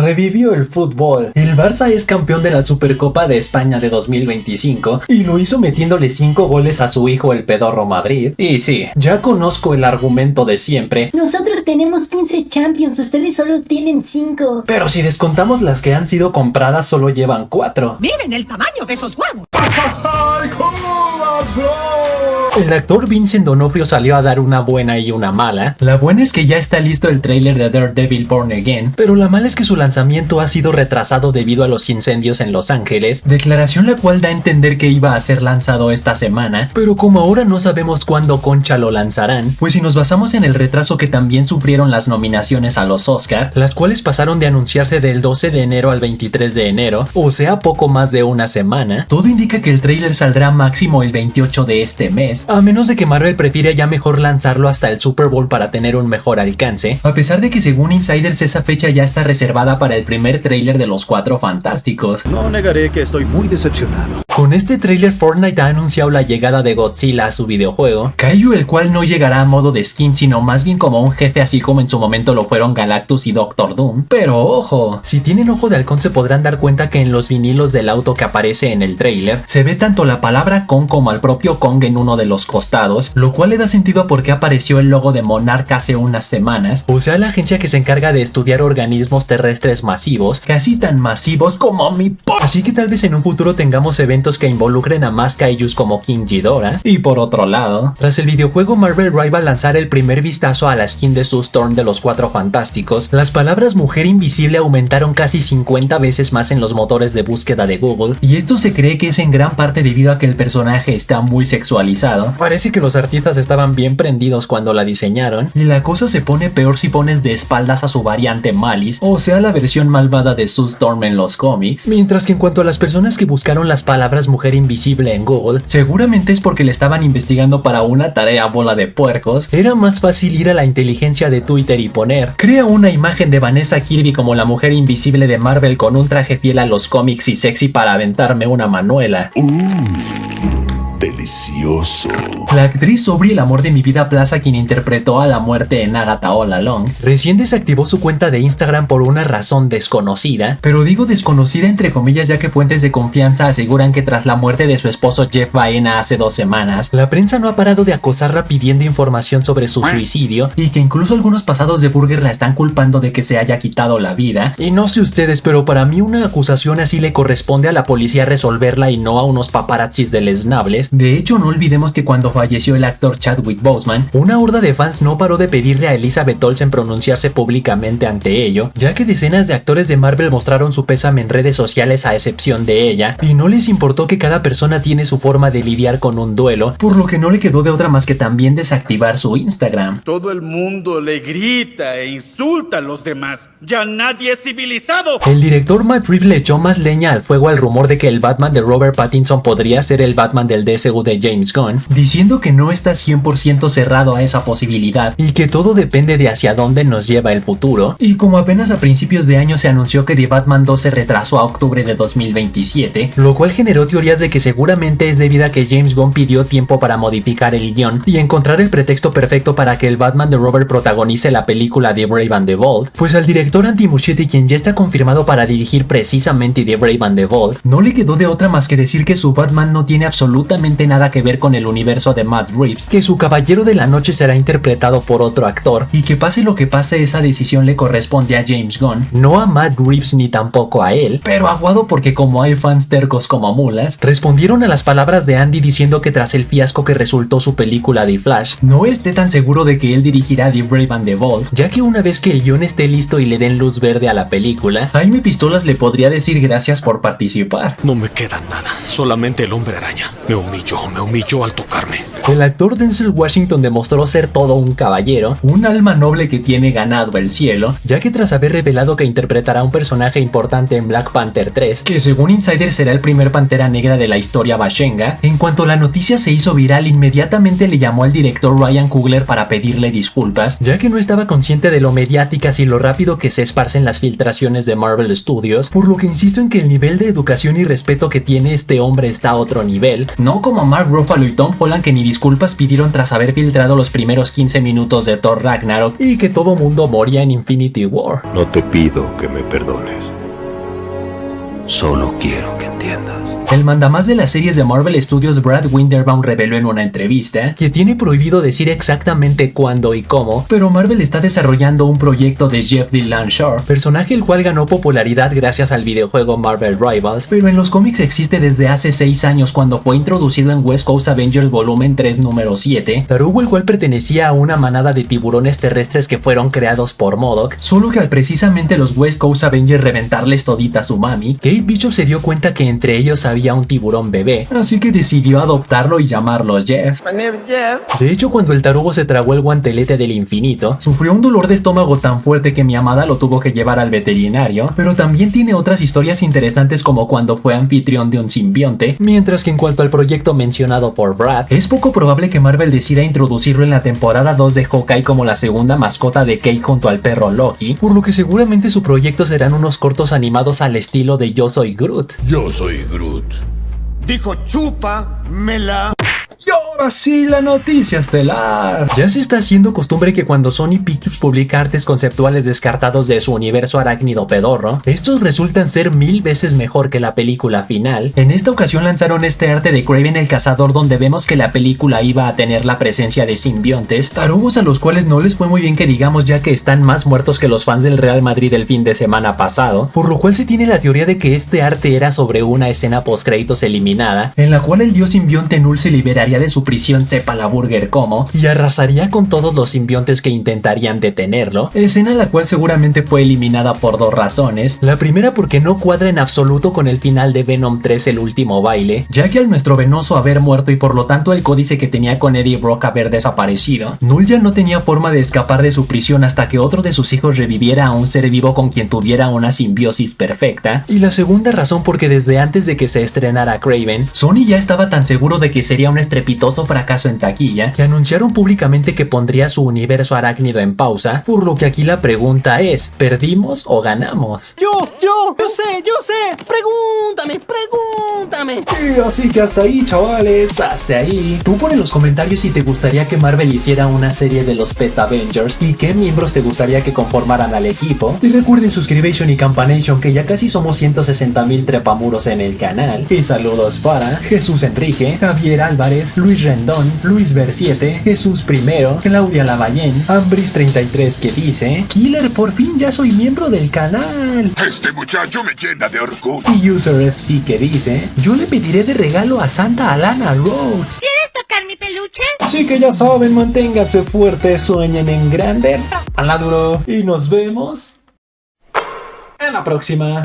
Revivió el fútbol. El Barça es campeón de la Supercopa de España de 2025 y lo hizo metiéndole 5 goles a su hijo el pedorro Madrid. Y sí, ya conozco el argumento de siempre. Nosotros tenemos 15 Champions, ustedes solo tienen 5. Pero si descontamos las que han sido compradas, solo llevan 4. ¡Miren el tamaño de esos huevos! El actor Vincent D'Onofrio salió a dar una buena y una mala. La buena es que ya está listo el tráiler de Daredevil Born Again, pero la mala es que su lanzamiento ha sido retrasado debido a los incendios en Los Ángeles, declaración la cual da a entender que iba a ser lanzado esta semana, pero como ahora no sabemos cuándo concha lo lanzarán, pues si nos basamos en el retraso que también sufrieron las nominaciones a los Oscar, las cuales pasaron de anunciarse del 12 de enero al 23 de enero, o sea poco más de una semana, todo indica que el tráiler saldrá máximo el 28 de este mes, a menos de que Marvel prefiera ya mejor lanzarlo hasta el Super Bowl para tener un mejor alcance, a pesar de que según insiders esa fecha ya está reservada para el primer tráiler de los Cuatro Fantásticos. No negaré que estoy muy decepcionado. Con este tráiler Fortnite ha anunciado la llegada de Godzilla a su videojuego, Kaiju, el cual no llegará a modo de skin sino más bien como un jefe, así como en su momento lo fueron Galactus y Doctor Doom. Pero ojo, si tienen ojo de halcón se podrán dar cuenta que en los vinilos del auto que aparece en el tráiler se ve tanto la palabra Kong como al propio Kong en uno de los costados, lo cual le da sentido a por qué apareció el logo de Monarch hace unas semanas, o sea la agencia que se encarga de estudiar organismos terrestres masivos, casi tan masivos como mi Así que tal vez en un futuro tengamos eventos que involucren a más kaijus como King Ghidorah. Y por otro lado, tras el videojuego Marvel Rival lanzar el primer vistazo a la skin de Sue Storm de los Cuatro Fantásticos, las palabras mujer invisible aumentaron casi 50 veces más en los motores de búsqueda de Google, y esto se cree que es en gran parte debido a que el personaje está muy sexualizado. Parece que los artistas estaban bien prendidos cuando la diseñaron, y la cosa se pone peor si pones de espaldas a su variante Malice, o sea la versión malvada de Sue Storm en los cómics. Mientras que en cuanto a las personas que buscaron las palabras mujer invisible en Google, seguramente es porque le estaban investigando para una tarea bola de puercos. Era más fácil ir a la inteligencia de Twitter y poner: crea una imagen de Vanessa Kirby como la mujer invisible de Marvel con un traje fiel a los cómics y sexy para aventarme una manuela. Delicioso. La actriz Aubrey, el amor de mi vida Plaza, quien interpretó a la muerte en Agatha All Along, recién desactivó su cuenta de Instagram por una razón desconocida, pero digo desconocida entre comillas ya que fuentes de confianza aseguran que tras la muerte de su esposo Jeff Baena hace 2 semanas, la prensa no ha parado de acosarla pidiendo información sobre su suicidio y que incluso algunos pasados de burger la están culpando de que se haya quitado la vida. Y no sé ustedes, pero para mí una acusación así le corresponde a la policía resolverla y no a unos paparazzis deleznables. De hecho, no olvidemos que cuando falleció el actor Chadwick Boseman, una horda de fans no paró de pedirle a Elizabeth Olsen pronunciarse públicamente ante ello, ya que decenas de actores de Marvel mostraron su pésame en redes sociales a excepción de ella, y no les importó que cada persona tiene su forma de lidiar con un duelo, por lo que no le quedó de otra más que también desactivar su Instagram. Todo el mundo le grita e insulta a los demás. ¡Ya nadie es civilizado! El director Matt Reeves le echó más leña al fuego al rumor de que el Batman de Robert Pattinson podría ser el Batman del DCU de James Gunn, diciendo que no está 100% cerrado a esa posibilidad y que todo depende de hacia dónde nos lleva el futuro. Y como apenas a principios de año se anunció que The Batman 2 se retrasó a octubre de 2027, lo cual generó teorías de que seguramente es debido a que James Gunn pidió tiempo para modificar el guión y encontrar el pretexto perfecto para que el Batman de Robert protagonice la película The Brave and the Bold, pues al director Andy Muschietti, quien ya está confirmado para dirigir precisamente The Brave and the Bold, no le quedó de otra más que decir que su Batman no tiene absolutamente nada que ver con el universo de Matt Reeves, que su Caballero de la Noche será interpretado por otro actor y que pase lo que pase esa decisión le corresponde a James Gunn, no a Matt Reeves ni tampoco a él. Pero aguado porque como hay fans tercos como mulas, respondieron a las palabras de Andy diciendo que tras el fiasco que resultó su película The Flash, no esté tan seguro de que él dirigirá The Brave and the Bold, ya que una vez que el guión esté listo y le den luz verde a la película, Jaime Pistolas le podría decir gracias por participar. No me queda nada, solamente el Hombre Araña. Me humilló al tocarme. El actor Denzel Washington demostró ser todo un caballero, un alma noble que tiene ganado el cielo, ya que tras haber revelado que interpretará un personaje importante en Black Panther 3, que según insiders será el primer Pantera Negra de la historia Bashenga, en cuanto la noticia se hizo viral, inmediatamente le llamó al director Ryan Coogler para pedirle disculpas, ya que no estaba consciente de lo mediáticas y lo rápido que se esparcen las filtraciones de Marvel Studios, por lo que insisto en que el nivel de educación y respeto que tiene este hombre está a otro nivel, no como Mark Ruffalo y Tom Holland que ni disculpas pidieron tras haber filtrado los primeros 15 minutos de Thor Ragnarok y que todo mundo moría en Infinity War. No te pido que me perdones. Solo quiero que entiendas. El mandamás de las series de Marvel Studios, Brad Winderbaum, reveló en una entrevista que tiene prohibido decir exactamente cuándo y cómo, pero Marvel está desarrollando un proyecto de Jeff Dylan Shaw, personaje el cual ganó popularidad gracias al videojuego Marvel Rivals, pero en los cómics existe desde hace 6 años cuando fue introducido en West Coast Avengers Volumen 3 número 7, tarugo el cual pertenecía a una manada de tiburones terrestres que fueron creados por MODOK, solo que al precisamente los West Coast Avengers reventarles todita su mami, Kate Bishop se dio cuenta que entre ellos había un tiburón bebé, así que decidió adoptarlo y llamarlo Jeff. De hecho, cuando el tarugo se tragó el guantelete del infinito, sufrió un dolor de estómago tan fuerte que mi amada lo tuvo que llevar al veterinario, pero también tiene otras historias interesantes como cuando fue anfitrión de un simbionte, mientras que en cuanto al proyecto mencionado por Brad, es poco probable que Marvel decida introducirlo en la temporada 2 de Hawkeye como la segunda mascota de Kate junto al perro Loki, por lo que seguramente su proyecto serán unos cortos animados al estilo de Yo Soy Groot. Yo soy Groot. Dijo chúpamela. Y ahora sí, la noticia estelar. Ya se está haciendo costumbre que cuando Sony Pictures publica artes conceptuales descartados de su universo arácnido pedorro, estos resultan ser 1000 veces mejor que la película final. En esta ocasión lanzaron este arte de Kraven el Cazador, donde vemos que la película iba a tener la presencia de simbiontes, tarugos a los cuales no les fue muy bien que digamos, ya que están más muertos que los fans del Real Madrid el fin de semana pasado, por lo cual se tiene la teoría de que este arte era sobre una escena postcréditos eliminada, en la cual el dios simbionte Null se liberaría de su prisión, sepa la burger cómo, y arrasaría con todos los simbiontes que intentarían detenerlo, escena la cual seguramente fue eliminada por 2 razones. La primera porque no cuadra en absoluto con el final de Venom 3 El Último Baile, ya que al nuestro Venoso haber muerto y por lo tanto el códice que tenía con Eddie Brock haber desaparecido, Null ya no tenía forma de escapar de su prisión hasta que otro de sus hijos reviviera a un ser vivo con quien tuviera una simbiosis perfecta. Y la segunda razón porque desde antes de que se estrenara Kraven, Sony ya estaba tan seguro de que sería un estrepitoso fracaso en taquilla que anunciaron públicamente que pondría su universo arácnido en pausa, por lo que aquí la pregunta es, ¿perdimos o ganamos? Yo sé, pregúntame. Y así que hasta ahí, chavales, hasta ahí. Tú pon en los comentarios si te gustaría que Marvel hiciera una serie de los Pet Avengers y qué miembros te gustaría que conformaran al equipo. Y recuerden suscribirse y campanation, que ya casi somos 160,000 trepamuros en el canal. Y saludos para Jesús Enrique, Javier Álvarez, Luis Rendón, Luis Ver 7, Jesús Primero, Claudia Lavallén, Ambris 33 que dice: Killer, por fin ya soy miembro del canal. Este muchacho me llena de orgullo. Y User FC que dice: yo le pediré de regalo a Santa Alana Rhodes. ¿Quieres tocar mi peluche? Así que ya saben, manténganse fuertes, sueñen en grande, a la duro, y nos vemos en la próxima.